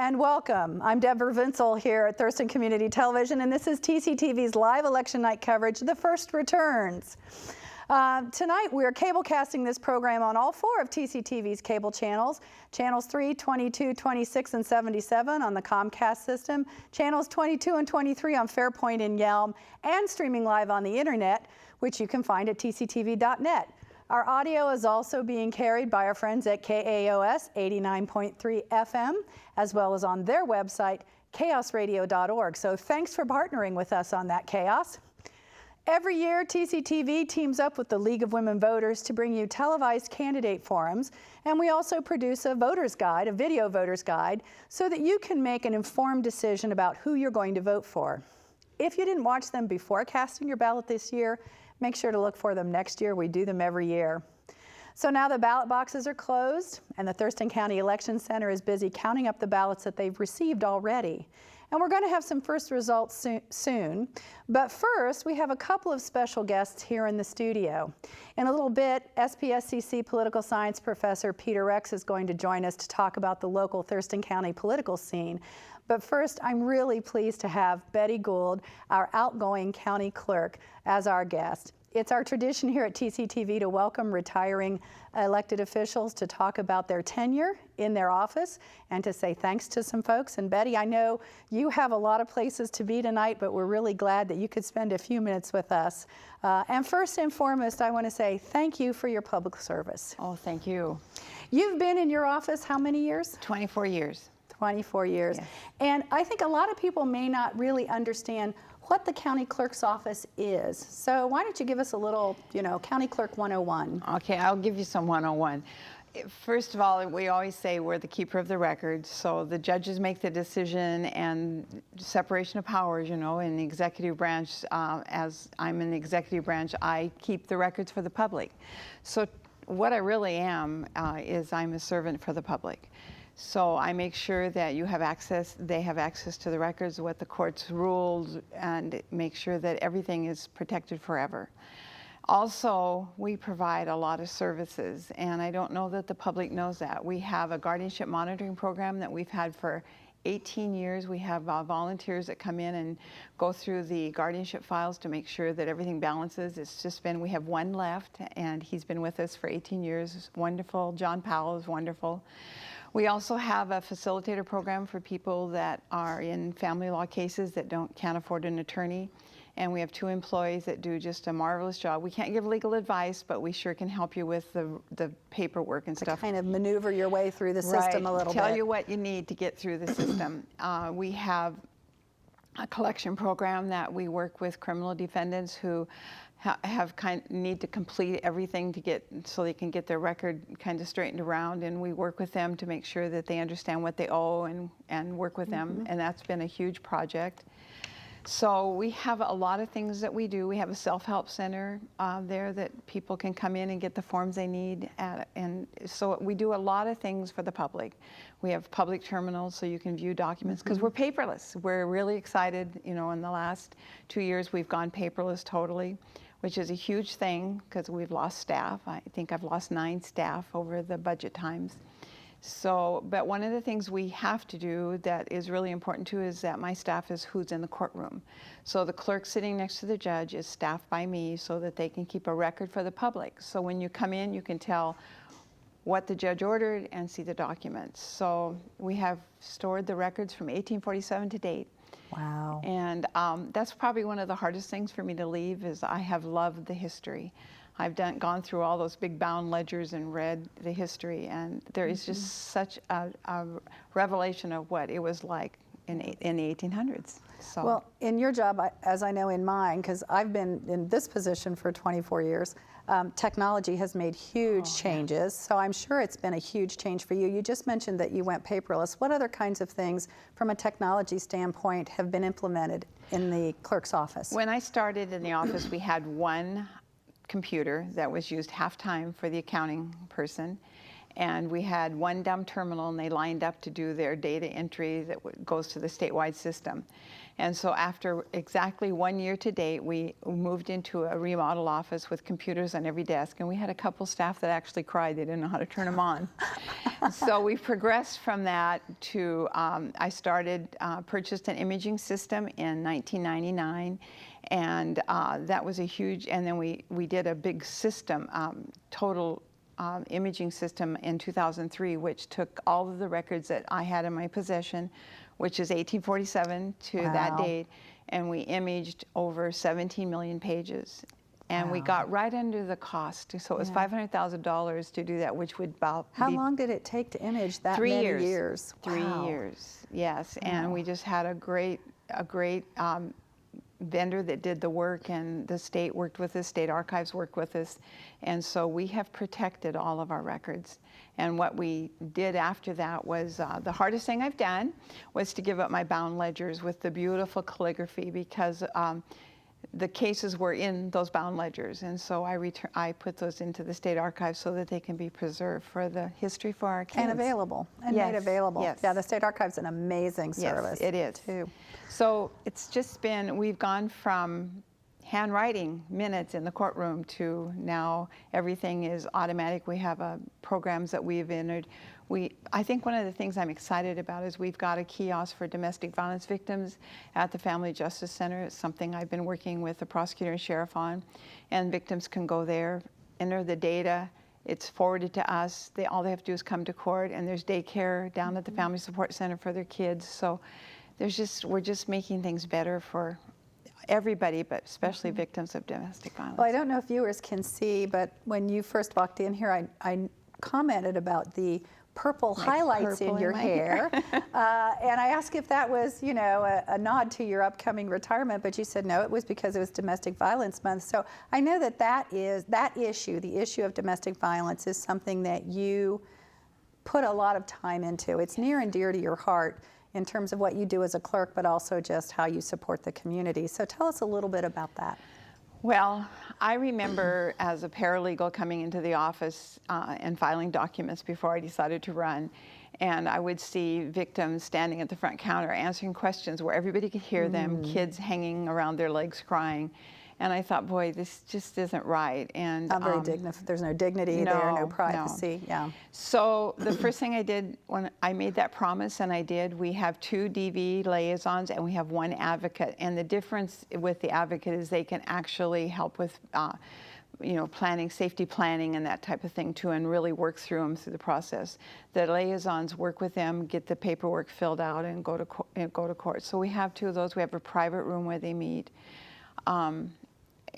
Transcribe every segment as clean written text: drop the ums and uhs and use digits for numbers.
and welcome. I'm Deborah Vinsel here at Thurston Community Television, and this is TCTV's live election night coverage, The First Returns. Tonight we are cable casting this program on all 4 of TCTV's cable channels, channels 3, 22, 26, and 77 on the Comcast system, channels 22 and 23 on Fairpoint and Yelm, and streaming live on the internet, which you can find at tctv.net. Our audio is also being carried by our friends at KAOS 89.3 FM, as well as on their website, chaosradio.org. So thanks for partnering with us on that, Chaos. Every year, TCTV teams up with the League of Women Voters to bring you televised candidate forums, and we also produce a voter's guide, a video voter's guide, so that you can make an informed decision about who you're going to vote for. If you didn't watch them before casting your ballot this year, make sure to look for them next year. We do them every year. So now the ballot boxes are closed, and the Thurston County Election Center is busy counting up the ballots that they've received already. And we're going to have some first results soon. But first, we have a couple of special guests here in the studio. In a little bit, SPSCC political science professor Peter Rex is going to join us to talk about the local Thurston County political scene. But first, I'm really pleased to have Betty Gould, our outgoing county clerk, as our guest. It's our tradition here at TCTV to welcome retiring elected officials to talk about their tenure in their office and to say thanks to some folks. And Betty, I know you have a lot of places to be tonight, but we're really glad that you could spend a few minutes with us. And first and foremost, I want to say thank you for your public service. Oh, thank you. You've been in your office how many years? 24 years. 24 years. Yes. And I think a lot of people may not really understand what the county clerk's office is. So why don't you give us a little, County Clerk 101. Okay, I'll give you some 101. First of all, we always say we're the keeper of the records. So the judges make the decision, and separation of powers, in the executive branch, as I'm in the executive branch, I keep the records for the public. So what I really am is I'm a servant for the public. So I make sure that you have access, they have access to the records, what the courts ruled, and make sure that everything is protected forever. Also, we provide a lot of services, and I don't know that the public knows that. We have a guardianship monitoring program that we've had for 18 years. We have volunteers that come in and go through the guardianship files to make sure that everything balances. We have one left, and he's been with us for 18 years. It's wonderful. John Powell is wonderful. We also have a facilitator program for people that are in family law cases that can't afford an attorney. And we have 2 employees that do just a marvelous job. We can't give legal advice, but we sure can help you with the paperwork and stuff. Kind of maneuver your way through the system a little bit. Tell you what you need to get through the system. We have a collection program that we work with criminal defendants who need to complete everything so they can get their record kind of straightened around, and we work with them to make sure that they understand what they owe and work with them, and that's been a huge project. So we have a lot of things that we do. We have a self-help center there that people can come in and get the forms they need and so we do a lot of things for the public. We have public terminals so you can view documents because we're paperless. We're really excited, in the last 2 years we've gone paperless totally, which is a huge thing because we've lost staff. I think I've lost 9 staff over the budget times. But one of the things we have to do that is really important too is that my staff is who's in the courtroom. So the clerk sitting next to the judge is staffed by me so that they can keep a record for the public. So when you come in, you can tell what the judge ordered and see the documents. So we have stored the records from 1847 to date. Wow. And that's probably one of the hardest things for me to leave is I have loved the history. I've gone through all those big bound ledgers and read the history, and there is just such a revelation of what it was like in the 1800s. So. Well, in your job, as I know in mine, because I've been in this position for 24 years, technology has made huge changes, so I'm sure it's been a huge change for you. You just mentioned that you went paperless. What other kinds of things, from a technology standpoint, have been implemented in the clerk's office? When I started in the office, we had one computer that was used half-time for the accounting person, and we had one dumb terminal, and they lined up to do their data entry that goes to the statewide system. And so after exactly 1 year to date, we moved into a remodel office with computers on every desk, and we had a couple staff that actually cried. They didn't know how to turn them on. So we progressed from that to, I purchased an imaging system in 1999, and that was a huge, and then we did a big system, total imaging system in 2003, which took all of the records that I had in my possession, which is 1847 to that date, and we imaged over 17 million pages. And we got right under the cost, so it was $500,000 to do that, which would about How long did it take to image that 3 many years? years? 3 years, yes. And we just had a great vendor that did the work, and the state worked with us, state archives worked with us, and so we have protected all of our records. And what we did after that was, the hardest thing I've done was to give up my bound ledgers with the beautiful calligraphy, because the cases were in those bound ledgers, and so I put those into the state archives so that they can be preserved for the history for our kids. And available, and made available. Yes. Yeah, the state archive's an amazing service. Yes, it is. Too. So it's just been, we've gone from handwriting minutes in the courtroom to now everything is automatic. We have programs that we've entered. I think one of the things I'm excited about is we've got a kiosk for domestic violence victims at the Family Justice Center. It's something I've been working with the prosecutor and sheriff on, and victims can go there, enter the data. It's forwarded to us. All they have to do is come to court, and there's daycare down at the Family Support Center for their kids. So we're just making things better for everybody, but especially victims of domestic violence. Well, I don't know if viewers can see, but when you first walked in here, I commented about the purple highlights in your hair. And I asked if that was, you know, a nod to your upcoming retirement, but you said no, it was because it was Domestic Violence Month. So I know that issue, the issue of domestic violence, is something that you put a lot of time into. It's near and dear to your heart in terms of what you do as a clerk, but also just how you support the community. So tell us a little bit about that. Well, I remember as a paralegal coming into the office and filing documents before I decided to run, and I would see victims standing at the front counter answering questions where everybody could hear them, kids hanging around their legs crying. And I thought, boy, this just isn't right. And not very dignified. There's no dignity there, no privacy. No. Yeah. So the first thing I did when I made that promise, and I did, we have 2 DV liaisons and we have 1 advocate. And the difference with the advocate is they can actually help with, you know, planning, safety planning, and that type of thing too, and really work through them through the process. The liaisons work with them, get the paperwork filled out, and go to court. So we have 2 of those. We have a private room where they meet.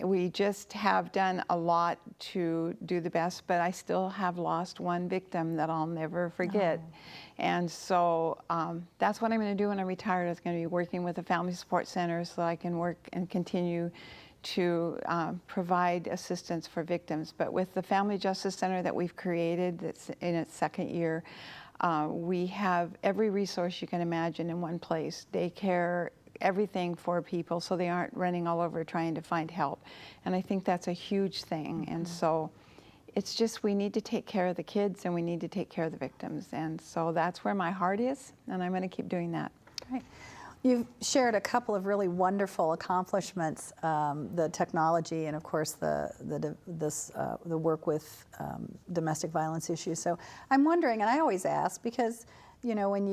We just have done a lot to do the best, but I still have lost 1 victim that I'll never forget. Oh. And so that's what I'm going to do when I'm retired. I'm going to be working with the Family Support Center so that I can work and continue to provide assistance for victims. But with the Family Justice Center that we've created, that's in its 2nd year, we have every resource you can imagine in one place. Daycare, everything for people, so they aren't running all over trying to find help. And I think that's a huge thing. And so it's just, we need to take care of the kids and we need to take care of the victims. And so that's where my heart is, and I'm going to keep doing that. Great. You've shared a couple of really wonderful accomplishments, the technology and of course the work with domestic violence issues. So I'm wondering, and I always ask, because you know, when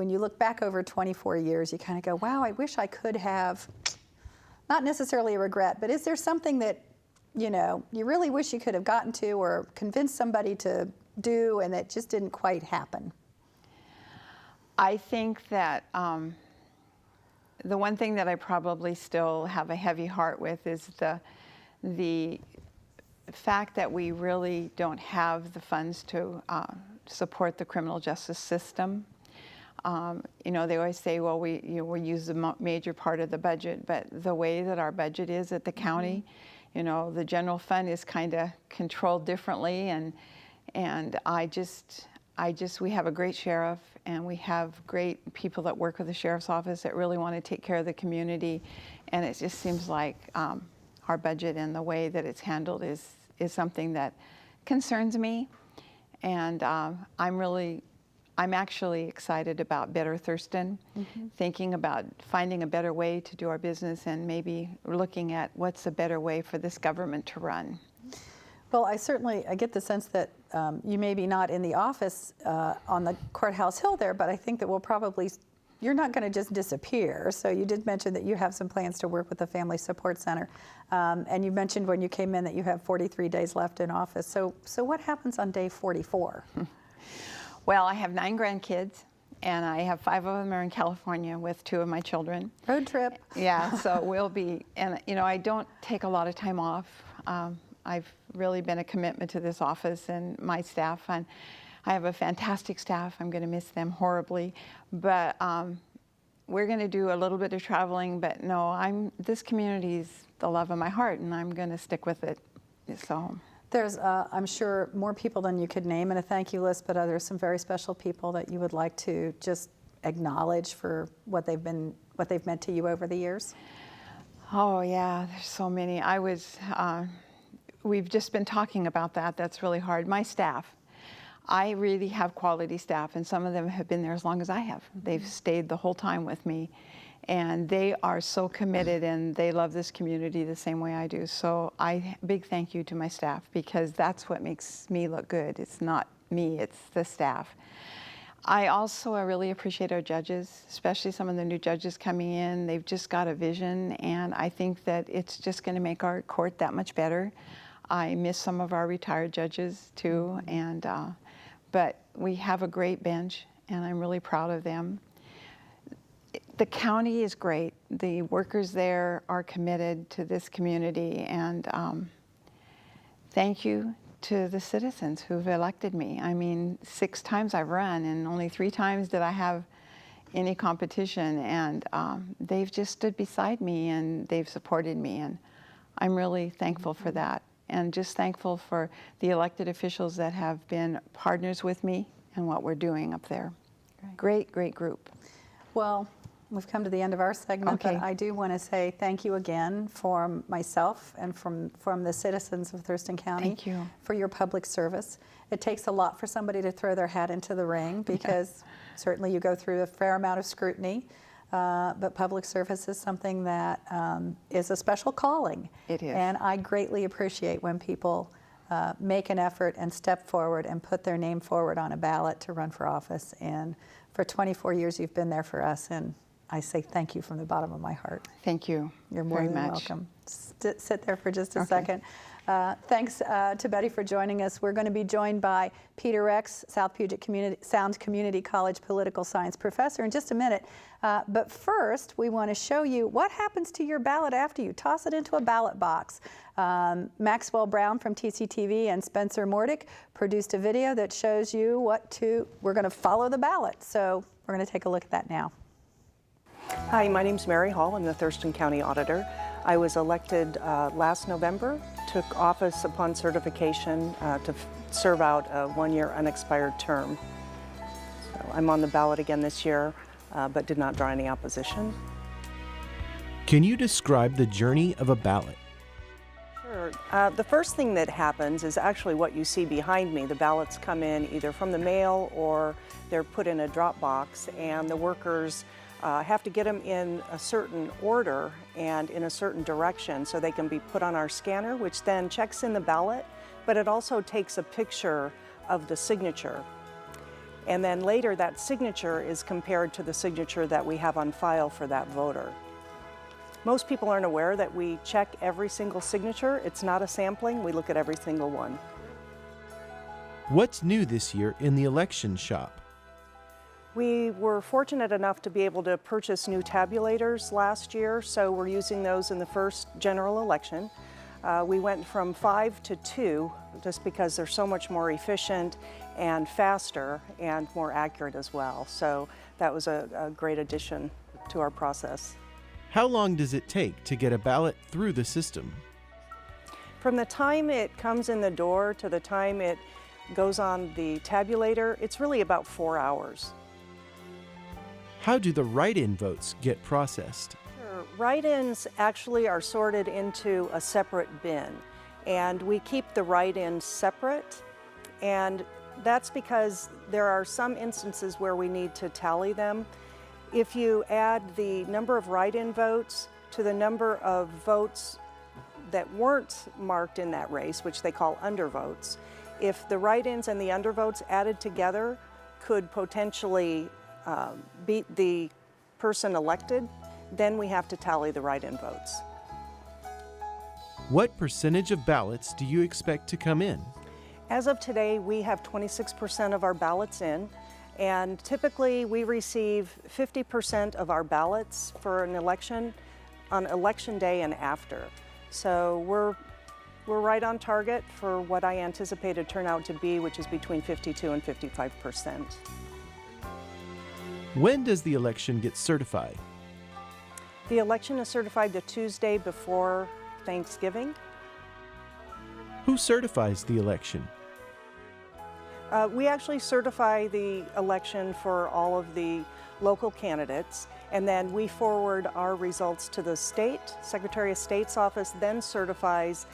you look back over 24 years, you kind of go, wow, I wish I could have, not necessarily a regret, but is there something that, you know, you really wish you could have gotten to or convinced somebody to do and that just didn't quite happen? I think that the one thing that I probably still have a heavy heart with is the fact that we really don't have the funds to support the criminal justice system. You know, they always say, well, we use the major part of the budget, but the way that our budget is at the county, you know, the general fund is kind of controlled differently, and we have a great sheriff, and we have great people that work with the sheriff's office that really want to take care of the community, and it just seems like our budget and the way that it's handled is something that concerns me. And I'm actually excited about Better Thurston, thinking about finding a better way to do our business and maybe looking at what's a better way for this government to run. Well, I get the sense that you may be not in the office on the courthouse hill there, but I think that you're not going to just disappear. So you did mention that you have some plans to work with the Family Support Center. And you mentioned when you came in that you have 43 days left in office. So what happens on day 44? Well, I have 9 grandkids, and I have 5 of them are in California with 2 of my children. Road trip. Yeah, so we'll be, and I don't take a lot of time off. I've really been a commitment to this office and my staff, and I have a fantastic staff. I'm going to miss them horribly, but we're going to do a little bit of traveling. But no, this community's the love of my heart, and I'm going to stick with it. So. There's, I'm sure, more people than you could name in a thank you list, but there's some very special people that you would like to just acknowledge for what they've meant to you over the years. Oh yeah, there's so many. We've just been talking about that. That's really hard. My staff, I really have quality staff, and some of them have been there as long as I have. They've stayed the whole time with me, and they are so committed, and they love this community the same way I do. So big thank you to my staff, because that's what makes me look good. It's not me, it's the staff. I really appreciate our judges, especially some of the new judges coming in. They've just got a vision, and I think that it's just going to make our court that much better. I miss some of our retired judges too, but we have a great bench, and I'm really proud of them. The county is great. The workers there are committed to this community, and thank you to the citizens who've elected me. I mean, 6 times I've run, and only 3 times did I have any competition, and they've just stood beside me, and they've supported me, and I'm really thankful for that. And just thankful for the elected officials that have been partners with me and what we're doing up there. Great, great group. Well, we've come to the end of our segment, Okay. but I do want to say thank you again from myself and from the citizens of Thurston County. Thank you. For your public service. It takes a lot for somebody to throw their hat into the ring, because certainly you go through a fair amount of scrutiny. But public service is something that is a special calling. It is. And I greatly appreciate when people make an effort and step forward and put their name forward on a ballot to run for office. And for 24 years, you've been there for us, and I say thank you from the bottom of my heart. Thank you. You're more very than much. welcome. Sit there for just a Okay. second. Thanks to Betty for joining us. We're going to be joined by Peter Rex, South Puget Sound Community College political science professor, in just a minute. But first, we want to show you what happens to your ballot after you toss it into a ballot box. Maxwell Brown from TCTV and Spencer Mordick produced a video that shows you we're going to follow the ballot. So we're going to take a look at that now. Hi, my name's Mary Hall. I'm the Thurston County Auditor. I was elected last November, took office upon certification to serve out a 1-year unexpired term. So I'm on the ballot again this year, but did not draw any opposition. Can you describe the journey of a ballot? Sure. The first thing that happens is actually what you see behind me. The ballots come in either from the mail or they're put in a drop box, and the workers have to get them in a certain order and in a certain direction so they can be put on our scanner, which then checks in the ballot, but it also takes a picture of the signature. And then later that signature is compared to the signature that we have on file for that voter. Most people aren't aware that we check every single signature. It's not a sampling, we look at every single one. What's new this year in the election shop? We were fortunate enough to be able to purchase new tabulators last year, so we're using those in the first general election. We went from 5 to 2 just because they're so much more efficient and faster and more accurate as well. So that was a great addition to our process. How long does it take to get a ballot through the system? From the time it comes in the door to the time it goes on the tabulator, it's really about 4 hours. How do the write-in votes get processed? Sure. Write-ins actually are sorted into a separate bin, and we keep the write-ins separate, and That's because there are some instances where we need to tally them. If you add the number of write-in votes to the number of votes that weren't marked in that race, which they call undervotes, if the write-ins and the undervotes added together could potentially beat the person elected, then we have to tally the write-in votes. What percentage of ballots do you expect to come in? As of today, we have 26% of our ballots in, and typically we receive 50% of our ballots for an election on election day and after. So we're right on target for what I anticipated turnout to be, which is between 52 and 55%. When does the election get certified? The election is certified the Tuesday before Thanksgiving. Who certifies the election? We actually certify the election for all of the local candidates, and then we forward our results to the state. Secretary of State's office then certifies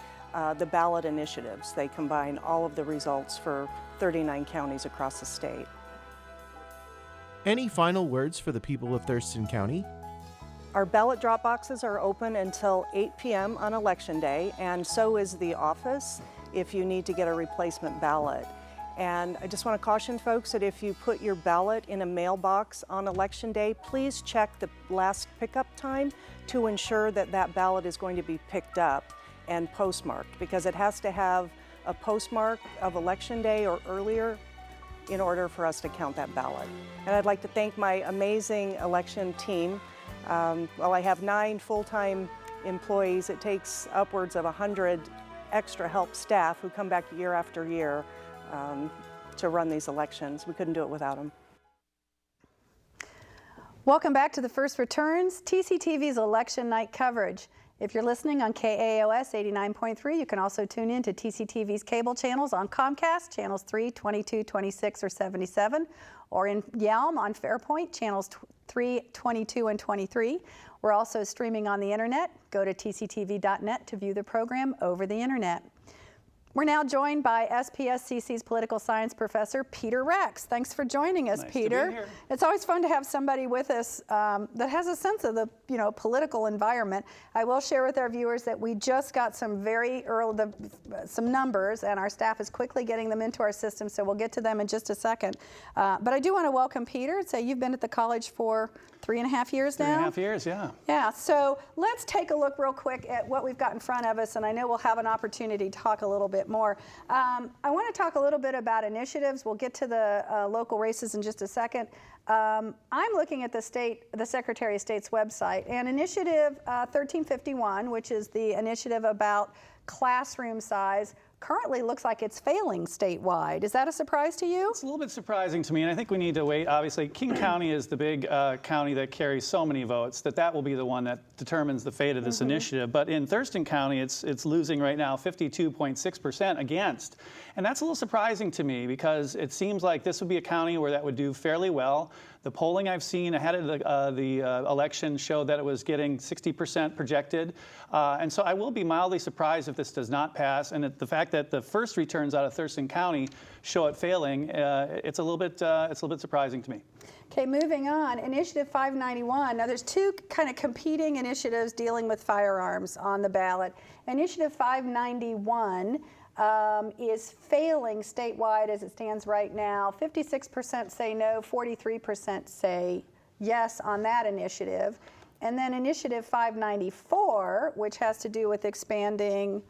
the ballot initiatives. They combine all of the results for 39 counties across the state. Any final words for the people of Thurston County? Our ballot drop boxes are open until 8 p.m. on Election Day, and so is the office if you need to get a replacement ballot. And I just want to caution folks that if you put your ballot in a mailbox on Election Day, please check the last pickup time to ensure that that ballot is going to be picked up and postmarked, because it has to have a postmark of Election Day or earlier in order for us to count that ballot. And I'd like to thank my amazing election team. While I have 9 full-time employees, it takes upwards of 100 extra help staff who come back year after year to run these elections. We couldn't do it without them. Welcome back to the First Returns, TCTV's election night coverage. If you're listening on KAOS 89.3, you can also tune in to TCTV's cable channels on Comcast, channels 3, 22, 26, or 77, or in Yelm on Fairpoint, channels 3, 22, and 23. We're also streaming on the internet. Go to tctv.net to view the program over the internet. We're now joined by SPSCC's political science professor, Peter Rex. Thanks for joining us, Nice Peter. to be here. It's always fun to have somebody with us that has a sense of the political environment. I will share with our viewers that we just got some very early some numbers, and our staff is quickly getting them into our system, so we'll get to them in just a second. But I do want to welcome Peter and say you've been at the college for 3.5 years now? 3.5 years, yeah. Yeah, so let's take a look real quick at what we've got in front of us, and I know we'll have an opportunity to talk a little bit more. I want to talk a little bit about initiatives. We'll get to the local races in just a second. I'm looking at the Secretary of State's website, and Initiative 1351, which is the initiative about classroom size, currently looks like it's failing statewide. Is that a surprise to you? It's a little bit surprising to me, and I think we need to wait. Obviously, King County is the big county that carries so many votes that will be the one that determines the fate of this initiative. But in Thurston County, it's losing right now 52.6% against. And that's a little surprising to me, because it seems like this would be a county where that would do fairly well. The polling I've seen ahead of the election showed that it was getting 60% projected. And so I will be mildly surprised if this does not pass. And the fact that the first returns out of Thurston County show it failing, it's a little bit surprising to me. Okay, moving on, Initiative 591. Now there's two kind of competing initiatives dealing with firearms on the ballot. Initiative 591 is failing statewide as it stands right now. 56% say no, 43% say yes on that initiative. And then Initiative 594, which has to do with expanding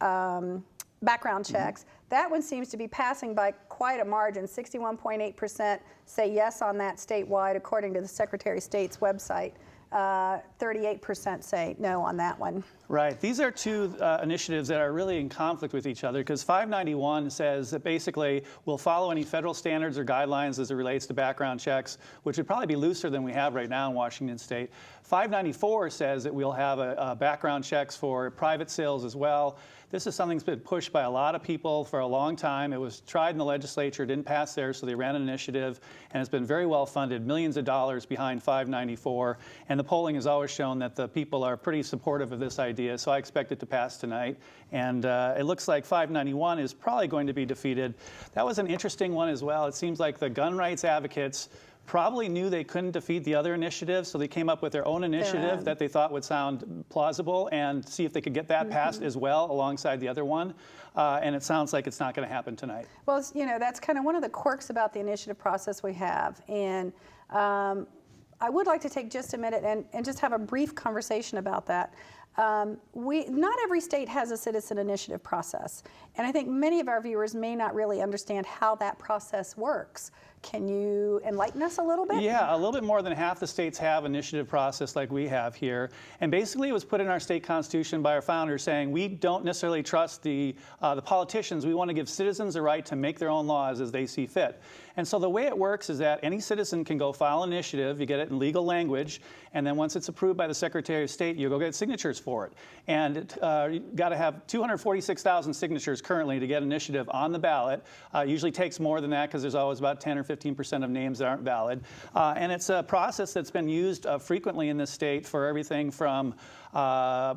background checks, that one seems to be passing by quite a margin. 61.8% say yes on that statewide, according to the Secretary of State's website. 38% say no on that one. Right. These are two initiatives that are really in conflict with each other, because 591 says that basically we'll follow any federal standards or guidelines as it relates to background checks, which would probably be looser than we have right now in Washington State. 594 says that we'll have background checks for private sales as well. This is something that's been pushed by a lot of people for a long time. It was tried in the legislature, didn't pass there, so they ran an initiative, and it's been very well funded, millions of dollars behind 594. And the polling has always shown that the people are pretty supportive of this idea, so I expect it to pass tonight. And it looks like 591 is probably going to be defeated. That was an interesting one as well. It seems like the gun rights advocates probably knew they couldn't defeat the other initiative, so they came up with their own initiative that they thought would sound plausible and see if they could get that passed as well alongside the other one. And it sounds like it's not going to happen tonight. Well, you know, that's kind of one of the quirks about the initiative process we have. And I would like to take just a minute and just have a brief conversation about that. Not every state has a citizen initiative process, and I think many of our viewers may not really understand how that process works. Can you enlighten us a little bit? Yeah, a little bit more than half the states have initiative process like we have here. And basically it was put in our state constitution by our founders saying we don't necessarily trust the politicians. We want to give citizens the right to make their own laws as they see fit. And so the way it works is that any citizen can go file an initiative, you get it in legal language, and then once it's approved by the Secretary of State, you go get signatures for it. And you've got to have 246,000 signatures currently to get initiative on the ballot. Usually takes more than that because there's always about 10 or 15% of names that aren't valid. And it's a process that's been used frequently in this state for everything from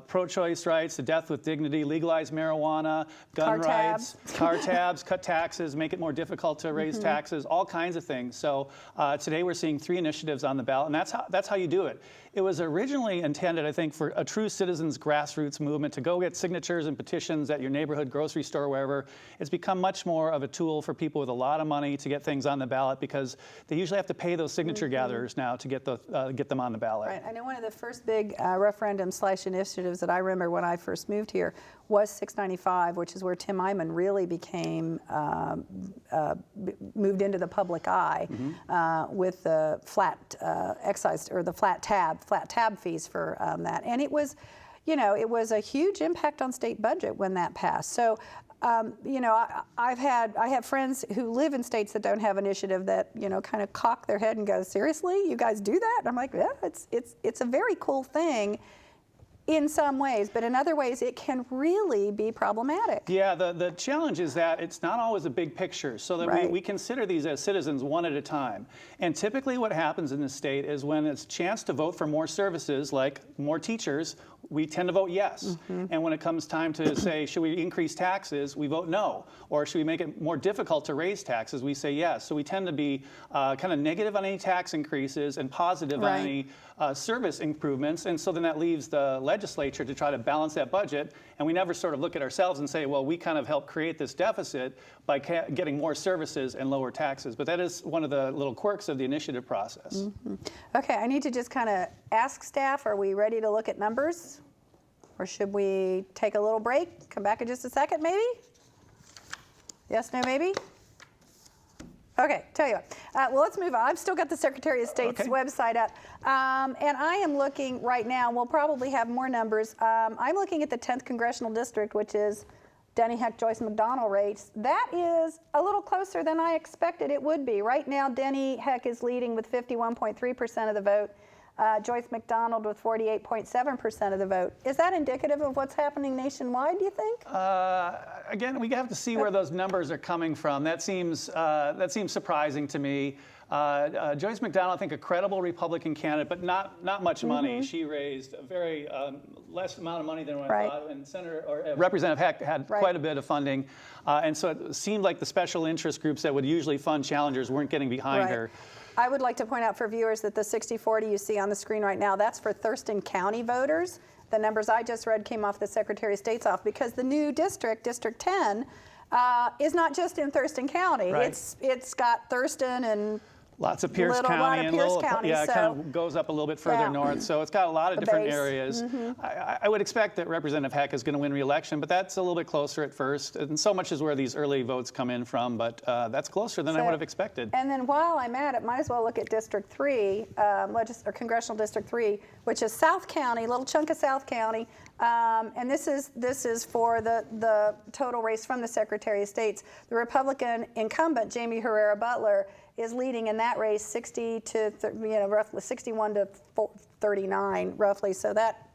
pro-choice rights to death with dignity, legalize marijuana, gun rights, car tabs, cut taxes, make it more difficult to raise taxes, all kinds of things. So today we're seeing 3 initiatives on the ballot, and that's how you do it. It was originally intended, I think, for a true citizens grassroots movement to go get signatures and petitions at your neighborhood grocery store, wherever. It's become much more of a tool for people with a lot of money to get things on the ballot because they usually have to pay those signature gatherers now to get them on the ballot. Right. I know one of the first big referendum/initiatives that I remember when I first moved here was 695, which is where Tim Eyman really became moved into the public eye with the flat excise or the flat tab fees for that, and it was, you know, it was a huge impact on state budget when that passed. So. You know, I have friends who live in states that don't have initiative that, you know, kind of cock their head and go, seriously, you guys do that? And I'm like, yeah, it's a very cool thing in some ways, but in other ways it can really be problematic. Yeah, the challenge is that it's not always a big picture, so that we consider these as citizens one at a time. And typically what happens in the state is when it's a chance to vote for more services, like more teachers, we tend to vote yes. And when it comes time to say, should we increase taxes, we vote no. Or should we make it more difficult to raise taxes, we say yes. So we tend to be kind of negative on any tax increases and positive on any service improvements. And so then that leaves the legislature to try to balance that budget. And we never sort of look at ourselves and say, well, we kind of helped create this deficit by getting more services and lower taxes. But that is one of the little quirks of the initiative process. Okay, I need to just kind of ask staff, are we ready to look at numbers? Or should we take a little break, come back in just a second maybe? Yes, no, maybe? Okay, tell you what. Well, let's move on. I've still got the Secretary of State's website up. And I am looking right now, we'll probably have more numbers. I'm looking at the 10th Congressional District, which is Denny Heck, Joyce McDonald race. That is a little closer than I expected it would be. Right now, Denny Heck is leading with 51.3% of the vote. Joyce McDonald with 48.7% of the vote. Is that indicative of what's happening nationwide, do you think? Again, we have to see where those numbers are coming from. That seems surprising to me. Joyce McDonald, I think, a credible Republican candidate, but not much money. She raised a very less amount of money than what I thought, and Representative Heck had quite a bit of funding, and so it seemed like the special interest groups that would usually fund challengers weren't getting behind her. I would like to point out for viewers that the 60-40 you see on the screen right now, that's for Thurston County voters. The numbers I just read came off the Secretary of State's office because the new district, District 10, is not just in Thurston County. It's got Thurston and lots of Pierce County and it kind of goes up a little bit further north. So it's got a lot of different areas. I would expect that Representative Heck is going to win re-election, but that's a little bit closer at first. And so much is where these early votes come in from, but that's closer than I would have expected. And then while I'm at it, might as well look at District 3, or Congressional District 3, which is South County, a little chunk of South County. And this is for the total race from the Secretary of State. The Republican incumbent, Jamie Herrera Butler, is leading in that race 60 to roughly 61 to 39 roughly. So that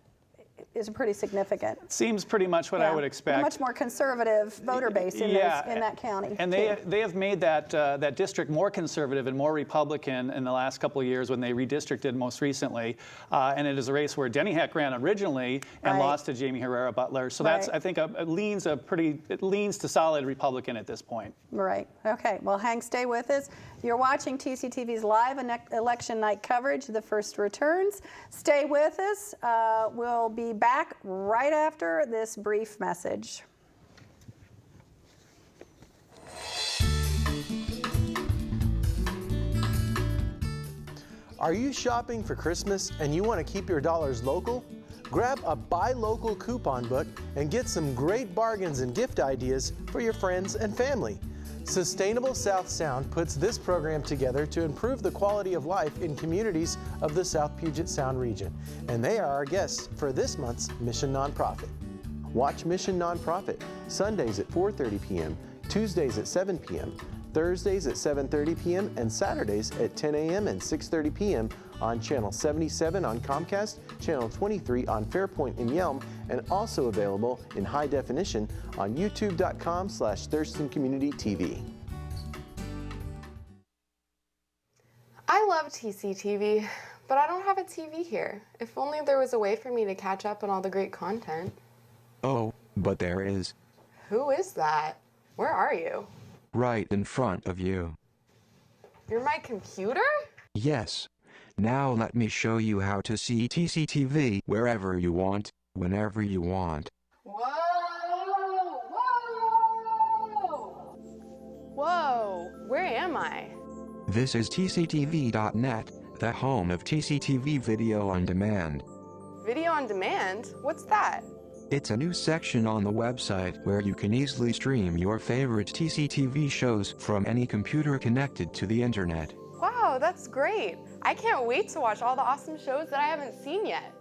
is pretty significant. Seems pretty much what I would expect. A much more conservative voter base in that county. And they have made that district more conservative and more Republican in the last couple of years when they redistricted most recently. And it is a race where Denny Heck ran originally and lost to Jamie Herrera Butler. So that's, I think, it leans to solid Republican at this point. Right. Okay. Well, Hank, stay with us. You're watching TCTV's live election night coverage, The First Returns. Stay with us. We'll be back right after this brief message. Are you shopping for Christmas and you want to keep your dollars local? Grab a Buy Local coupon book and get some great bargains and gift ideas for your friends and family. Sustainable South Sound puts this program together to improve the quality of life in communities of the South Puget Sound region, and they are our guests for this month's Mission Nonprofit. Watch Mission Nonprofit Sundays at 4:30 p.m., Tuesdays at 7 p.m., Thursdays at 7:30 p.m., and Saturdays at 10 a.m. and 6:30 p.m. on Channel 77 on Comcast, Channel 23 on Fairpoint and Yelm, and also available in high definition on youtube.com/Thurston Community TV. I love TCTV, but I don't have a TV here. If only there was a way for me to catch up on all the great content. Oh, but there is. Who is that? Where are you? Right in front of you. You're my computer? Yes. Now let me show you how to see TCTV wherever you want, whenever you want. Whoa! Whoa! Whoa! Where am I? This is TCTV.net, the home of TCTV Video on Demand. Video on demand? What's that? It's a new section on the website where you can easily stream your favorite TCTV shows from any computer connected to the internet. Wow, that's great. I can't wait to watch all the awesome shows that I haven't seen yet.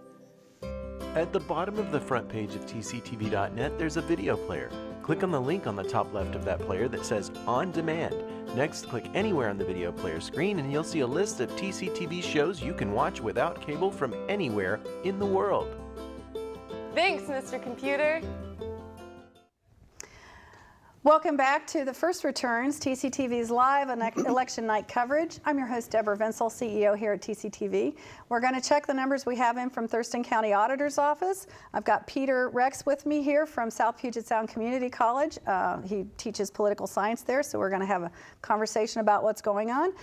At the bottom of the front page of TCTV.net, there's a video player. Click on the link on the top left of that player that says On Demand. Next, click anywhere on the video player screen and you'll see a list of TCTV shows you can watch without cable from anywhere in the world. Thanks, Mr. Computer. Welcome back to The First Returns, TCTV's live election night coverage. I'm your host, Deborah Vinsel, CEO here at TCTV. We're going to check the numbers we have in from Thurston County Auditor's Office. I've got Peter Rex with me here from South Puget Sound Community College. He teaches political science there, so we're going to have a conversation about what's going on.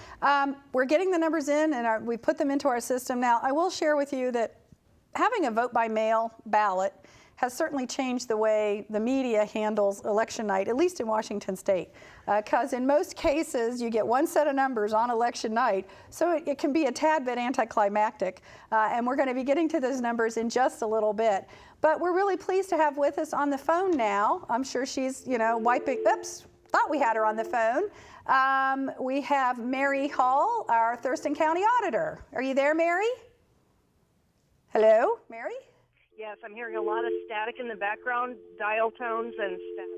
We're getting the numbers in, and we put them into our system. Now, I will share with you that having a vote-by-mail ballot has certainly changed the way the media handles election night, at least in Washington State. Because in most cases, you get one set of numbers on election night, so it can be a tad bit anticlimactic. And we're going to be getting to those numbers in just a little bit. But we're really pleased to have with us on the phone now. I'm sure she's, wiping, oops, thought we had her on the phone. We have Mary Hall, our Thurston County Auditor. Are you there, Mary? Hello, Mary? Yes, I'm hearing a lot of static in the background, dial tones and static.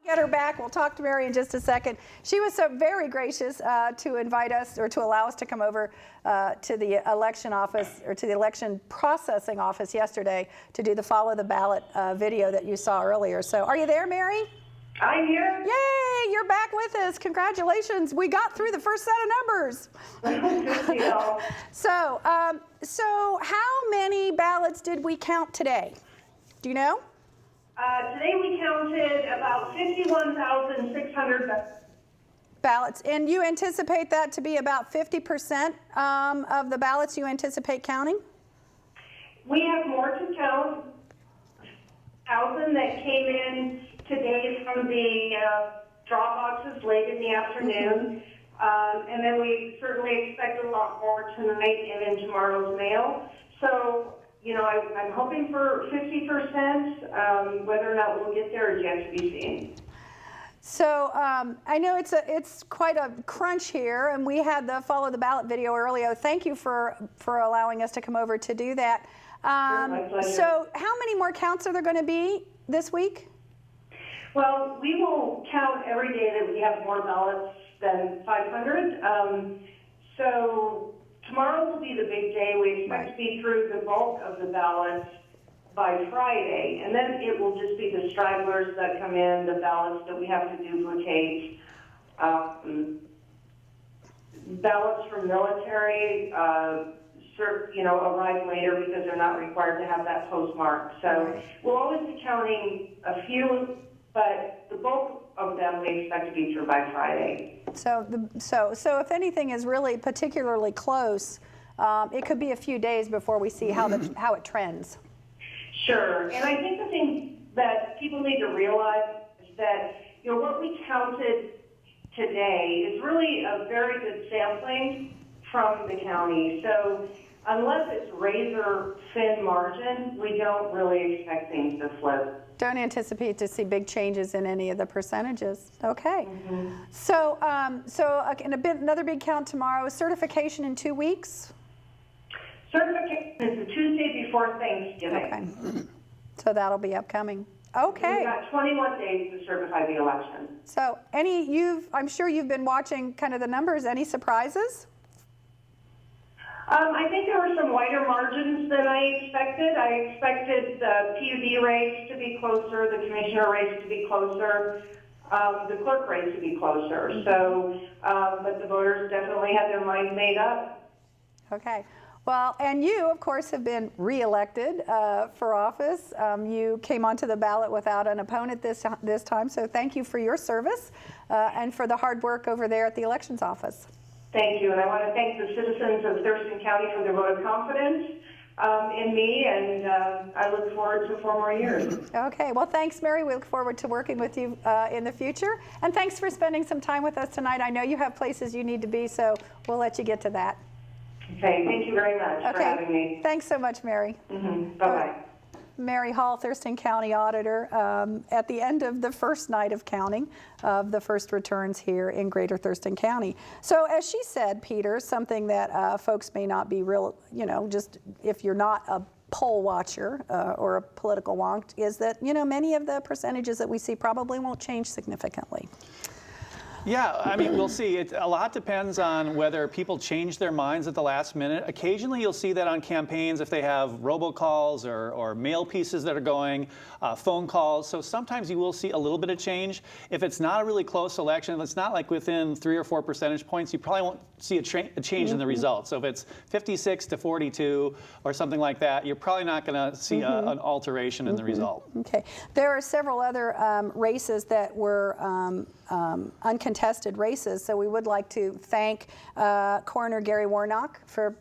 Get her back. We'll talk to Mary in just a second. She was so very gracious to invite us or to allow us to come over to the election office or to the election processing office yesterday to do the follow the ballot video that you saw earlier. So are you there, Mary? I'm here. Yay, you're back with us. Congratulations. We got through the first set of numbers. Good deal. So how many ballots did we count today? Do you know? Today we counted about 51,600 ballots. And you anticipate that to be about 50% of the ballots you anticipate counting? We have more to count. 1,000 that came in today from the drop boxes late in the afternoon. And then we certainly expect a lot more tonight and in tomorrow's mail. So, I'm hoping for 50%. Whether or not we'll get there is yet to be seen. So I know it's quite a crunch here, and we had the follow the ballot video earlier. Thank you for allowing us to come over to do that. Sure, my pleasure. So how many more counts are there going to be this week? Well, we will count every day that we have more ballots than 500. So tomorrow will be the big day. We expect to be through the bulk of the ballots by Friday, and then it will just be the stragglers that come in, the ballots that we have to duplicate, ballots from military, arrive later because they're not required to have that postmark. So we'll always be counting a few, but the bulk of them we expect to be through by Friday. So if anything is really particularly close, it could be a few days before we see how it trends. Sure, and I think the thing that people need to realize is that what we counted today is really a very good sampling from the county. So unless it's razor thin margin, we don't really expect things to flip. Don't anticipate to see big changes in any of the percentages. Okay. So, another big count tomorrow. Certification in 2 weeks. Certification is the Tuesday before Thanksgiving. Okay. So that'll be upcoming. Okay. We've got 21 days to certify the election. So, I'm sure you've been watching kind of the numbers. Any surprises? I think there were some wider margins than I expected. I expected the PUD race to be closer, the commissioner race to be closer, the clerk race to be closer. So, but the voters definitely had their minds made up. Okay. Well, and you, of course, have been reelected for office. You came onto the ballot without an opponent this time, so thank you for your service and for the hard work over there at the elections office. Thank you, and I want to thank the citizens of Thurston County for their vote of confidence in me, and I look forward to 4 more years. Okay, well, thanks, Mary. We look forward to working with you in the future, and thanks for spending some time with us tonight. I know you have places you need to be, so we'll let you get to that. Okay, thank you very much for having me. Thanks so much, Mary. Bye-bye. Mary Hall, Thurston County Auditor, at the end of the first night of counting of the first returns here in Greater Thurston County. So as she said, Peter, something that folks may not be real, just if you're not a poll watcher or a political wonk, is that, many of the percentages that we see probably won't change significantly. Yeah, I mean, we'll see. A lot depends on whether people change their minds at the last minute. Occasionally, you'll see that on campaigns if they have robocalls or mail pieces that are going, phone calls. So sometimes you will see a little bit of change. If it's not a really close election, if it's not like within 3 or 4 percentage points, you probably won't see a change in the results. So if it's 56 to 42 or something like that, you're probably not going to see an alteration in the result. Okay. There are several other races that were uncontested races, so we would like to thank Coroner Gary Warnock for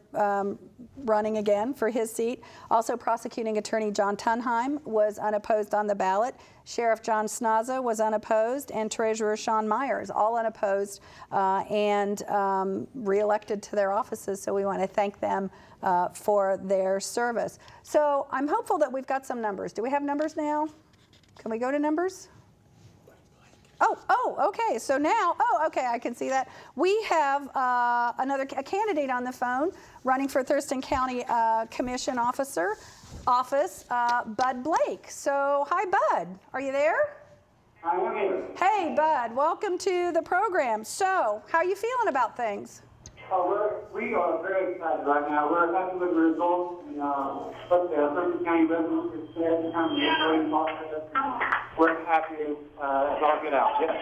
running again for his seat. Also, Prosecuting Attorney John Tunheim was unopposed on the ballot. Sheriff John Snaza was unopposed, and Treasurer Sean Myers, all unopposed and reelected to their offices, so we want to thank them for their service. So I'm hopeful that we've got some numbers. Do we have numbers now? Can we go to numbers? Oh, okay. So now, okay, I can see that. We have a candidate on the phone running for Thurston County Commission office, Bud Blake. So, hi, Bud. Are you there? I'm here. Hey, Bud. Welcome to the program. So, how are you feeling about things? We are very excited right now. We're happy with the results, and what the Thurston County residents have said, kind of the voting process. We're happy as all get out. Yes.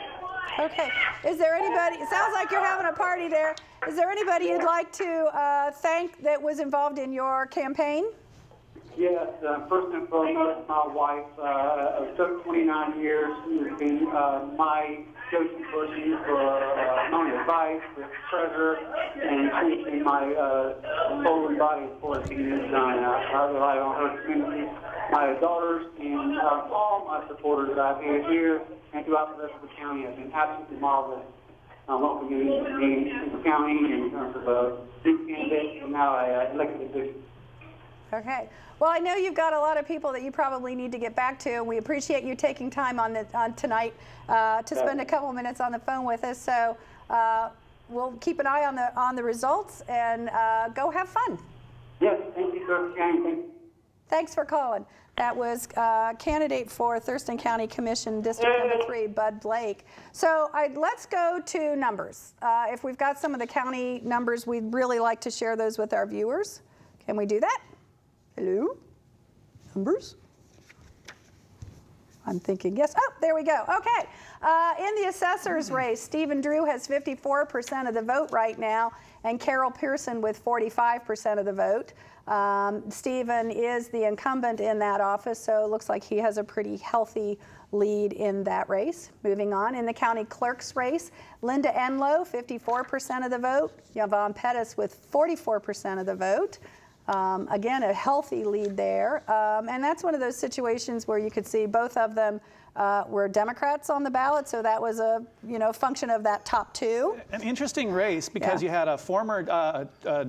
Okay. Is there anybody? It sounds like you're having a party there. Is there anybody you'd like to thank that was involved in your campaign? Yes. First and foremost, my wife of 29 years, who has been my go-to person for not only advice, but treasure, and she's been my soul and body for the years done. I rely on her community, my daughters, and all my supporters that I've had here and throughout the rest of the county have been absolutely marvelous. Welcoming me to the county in terms of a new candidate and now I elected official. Okay. Well, I know you've got a lot of people that you probably need to get back to, and we appreciate you taking time on tonight to spend a couple minutes on the phone with us. So we'll keep an eye on the results and go have fun. Yes, thank you, Thurston County. Thanks for calling. That was candidate for Thurston County Commission District Number 3, Bud Blake. So let's go to numbers. If we've got some of the county numbers, we'd really like to share those with our viewers. Can we do that? Hello? Numbers? I'm thinking yes. Oh, there we go. Okay. In the assessor's race, Stephen Drew has 54% of the vote right now, and Carol Pearson with 45% of the vote. Stephen is the incumbent in that office, so it looks like he has a pretty healthy lead in that race. Moving on, in the county clerk's race, Linda Enlow, 54% of the vote. Yvonne Pettis with 44% of the vote. Again, a healthy lead there. And that's one of those situations where you could see both of them were Democrats on the ballot, so that was a function of that top two. An interesting race because you had a former